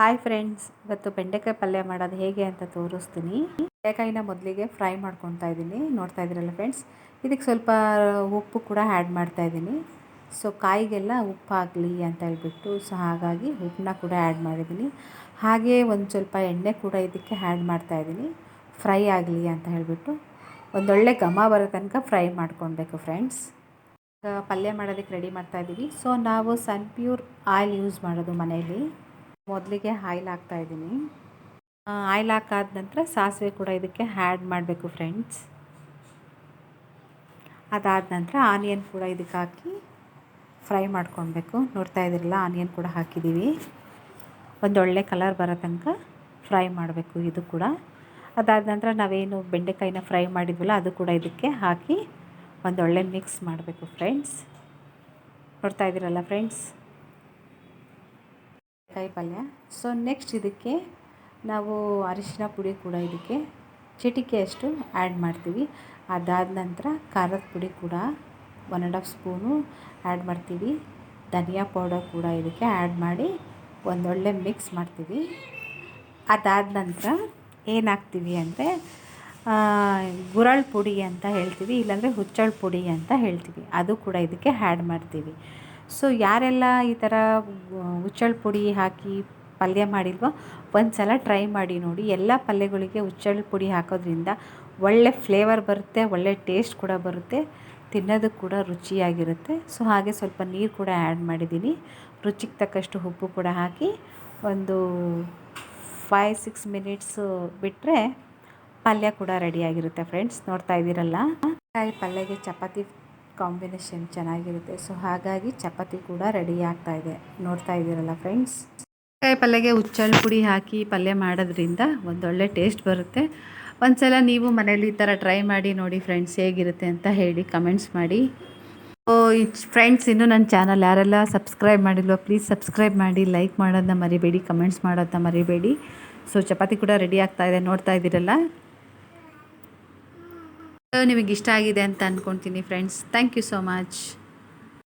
Hi friends, ಇವತ್ತು ಬೆಂಡೆಕಾಯಿ ಪಲ್ಯ ಮಾಡೋದು ಹೇಗೆ ಅಂತ ತೋರಿಸ್ತೀನಿ. ಬೆಂಡೆಕಾಯಿನ ಮೊದಲಿಗೆ ಫ್ರೈ ಮಾಡ್ಕೊತಾ ಇದ್ದೀನಿ. ನೋಡ್ತಾ ಇದ್ದೀರಲ್ಲ ಫ್ರೆಂಡ್ಸ್, ಇದಕ್ಕೆ ಸ್ವಲ್ಪ ಉಪ್ಪು ಕೂಡ ಆ್ಯಡ್ ಮಾಡ್ತಾ ಇದ್ದೀನಿ. ಸೊ ಕಾಯಿಗೆಲ್ಲ ಉಪ್ಪು ಆಗಲಿ ಅಂತ ಹೇಳ್ಬಿಟ್ಟು, ಸೊ ಹಾಗಾಗಿ ಉಪ್ಪನ್ನ ಕೂಡ ಆ್ಯಡ್ ಮಾಡಿದ್ದೀನಿ. ಹಾಗೆ ಒಂದು ಸ್ವಲ್ಪ ಎಣ್ಣೆ ಕೂಡ ಇದಕ್ಕೆ ಆ್ಯಡ್ ಮಾಡ್ತಾ ಇದ್ದೀನಿ, ಫ್ರೈ ಆಗಲಿ ಅಂತ ಹೇಳಿಬಿಟ್ಟು. ಒಂದೊಳ್ಳೆ ಘಮ ಬರೋ ತನಕ ಫ್ರೈ ಮಾಡ್ಕೊಳ್ಬೇಕು ಫ್ರೆಂಡ್ಸ್. ಪಲ್ಯ ಮಾಡೋದಕ್ಕೆ ರೆಡಿ ಮಾಡ್ತಾಯಿದ್ದೀವಿ. ಸೊ ನಾವು ಸನ್ಪ್ಯೂರ್ ಆಯಿಲ್ ಯೂಸ್ ಮಾಡೋದು ಮನೆಯಲ್ಲಿ. ಮೊದಲಿಗೆ ಆಯಿಲ್ ಹಾಕ್ತಾಯಿದ್ದೀನಿ. ಆಯಿಲ್ ಹಾಕಾದ ನಂತರ ಸಾಸಿವೆ ಕೂಡ ಇದಕ್ಕೆ ಆ್ಯಡ್ ಮಾಡಬೇಕು ಫ್ರೆಂಡ್ಸ್. ಅದಾದ ನಂತರ ಆನಿಯನ್ ಕೂಡ ಇದಕ್ಕೆ ಹಾಕಿ ಫ್ರೈ ಮಾಡ್ಕೊಳ್ಬೇಕು. ನೋಡ್ತಾ ಇದ್ದೀರಲ್ಲ, ಆನಿಯನ್ ಕೂಡ ಹಾಕಿದ್ದೀವಿ. ಒಂದೊಳ್ಳೆ ಕಲರ್ ಬರೋ ತನಕ ಫ್ರೈ ಮಾಡಬೇಕು ಇದು ಕೂಡ. ಅದಾದ ನಂತರ ನಾವೇನು ಬೆಂಡೆಕಾಯಿನ ಫ್ರೈ ಮಾಡಿದ್ವಲ್ಲ ಅದು ಕೂಡ ಇದಕ್ಕೆ ಹಾಕಿ ಒಂದೊಳ್ಳೆ ಮಿಕ್ಸ್ ಮಾಡಬೇಕು ಫ್ರೆಂಡ್ಸ್. ನೋಡ್ತಾ ಇದ್ದೀರಲ್ಲ ಫ್ರೆಂಡ್ಸ್, ಕಾಯಿ ಪಲ್ಯ. ಸೊ ನೆಕ್ಸ್ಟ್ ಇದಕ್ಕೆ ನಾವು ಅರಿಶಿನ ಪುಡಿ ಕೂಡ ಇದಕ್ಕೆ ಚಿಟಿಕೆಯಷ್ಟು ಆ್ಯಡ್ ಮಾಡ್ತೀವಿ. ಅದಾದ ನಂತರ ಖಾರದ ಪುಡಿ ಕೂಡ 1.5 ಸ್ಪೂನು ಆ್ಯಡ್ ಮಾಡ್ತೀವಿ. ಧನಿಯಾ ಪೌಡರ್ ಕೂಡ ಇದಕ್ಕೆ ಆ್ಯಡ್ ಮಾಡಿ ಒಂದೊಳ್ಳೆ ಮಿಕ್ಸ್ ಮಾಡ್ತೀವಿ. ಅದಾದ ನಂತರ ಏನಾಗ್ತೀವಿ ಅಂದರೆ ಗುರಳ್ ಪುಡಿ ಅಂತ ಹೇಳ್ತೀವಿ, ಇಲ್ಲಾಂದರೆ ಹುಚ್ಚಳ ಪುಡಿ ಅಂತ ಹೇಳ್ತೀವಿ, ಅದು ಕೂಡ ಇದಕ್ಕೆ ಆ್ಯಡ್ ಮಾಡ್ತೀವಿ. ಸೊ ಯಾರೆಲ್ಲ ಈ ಥರ ಹುಚ್ಚಳ ಪುಡಿ ಹಾಕಿ ಪಲ್ಯ ಮಾಡಿಲ್ವೋ ಒಂದು ಸಲ ಟ್ರೈ ಮಾಡಿ ನೋಡಿ. ಎಲ್ಲ ಪಲ್ಯಗಳಿಗೆ ಹುಚ್ಚಳ ಪುಡಿ ಹಾಕೋದ್ರಿಂದ ಒಳ್ಳೆ ಫ್ಲೇವರ್ ಬರುತ್ತೆ, ಒಳ್ಳೆ ಟೇಸ್ಟ್ ಕೂಡ ಬರುತ್ತೆ, ತಿನ್ನೋದಕ್ಕೆ ಕೂಡ ರುಚಿಯಾಗಿರುತ್ತೆ. ಸೊ ಹಾಗೆ ಸ್ವಲ್ಪ ನೀರು ಕೂಡ ಆ್ಯಡ್ ಮಾಡಿದ್ದೀನಿ. ರುಚಿಗೆ ತಕ್ಕಷ್ಟು ಉಪ್ಪು ಕೂಡ ಹಾಕಿ ಒಂದು 5-6 ಮಿನಿಟ್ಸು ಬಿಟ್ಟರೆ ಪಲ್ಯ ಕೂಡ ರೆಡಿಯಾಗಿರುತ್ತೆ ಫ್ರೆಂಡ್ಸ್. ನೋಡ್ತಾ ಇದ್ದೀರಲ್ಲ, ಕಾಯಿ ಪಲ್ಯಗೆ ಚಪಾತಿ ಕಾಂಬಿನೇಷನ್ ಚೆನ್ನಾಗಿರುತ್ತೆ. ಸೊ ಹಾಗಾಗಿ ಚಪಾತಿ ಕೂಡ ರೆಡಿ ಆಗ್ತಾ ಇದೆ. ನೋಡ್ತಾ ಇದ್ದೀರಲ್ಲ ಫ್ರೆಂಡ್ಸ್, ಕಾಯಿ ಪಲ್ಯಗೆ ಹುಚ್ಚಳ ಪುಡಿ ಹಾಕಿ ಪಲ್ಯ ಮಾಡೋದ್ರಿಂದ ಒಂದೊಳ್ಳೆ ಟೇಸ್ಟ್ ಬರುತ್ತೆ. ಒಂದ್ಸಲ ನೀವು ಮನೇಲಿ ಈ ಥರ ಟ್ರೈ ಮಾಡಿ ನೋಡಿ ಫ್ರೆಂಡ್ಸ್, ಹೇಗಿರುತ್ತೆ ಅಂತ ಹೇಳಿ ಕಮೆಂಟ್ಸ್ ಮಾಡಿ. ಫ್ರೆಂಡ್ಸ್, ಇನ್ನೂ ನನ್ನ ಚಾನಲ್ ಯಾರೆಲ್ಲ ಸಬ್ಸ್ಕ್ರೈಬ್ ಮಾಡಿಲ್ವೋ ಪ್ಲೀಸ್ ಸಬ್ಸ್ಕ್ರೈಬ್ ಮಾಡಿ, ಲೈಕ್ ಮಾಡೋದನ್ನ ಮರಿಬೇಡಿ, ಕಮೆಂಟ್ಸ್ ಮಾಡೋದನ್ನ ಮರಿಬೇಡಿ. ಸೊ ಚಪಾತಿ ಕೂಡ ರೆಡಿ ಆಗ್ತಾ ಇದೆ. ನೋಡ್ತಾ ಇದ್ದೀರಲ್ಲ, ನಿಮಗೆ ಇಷ್ಟ ಆಗಿದೆ ಅಂತ ಅಂದ್ಕೊಳ್ತೀನಿ friends. Thank you so much.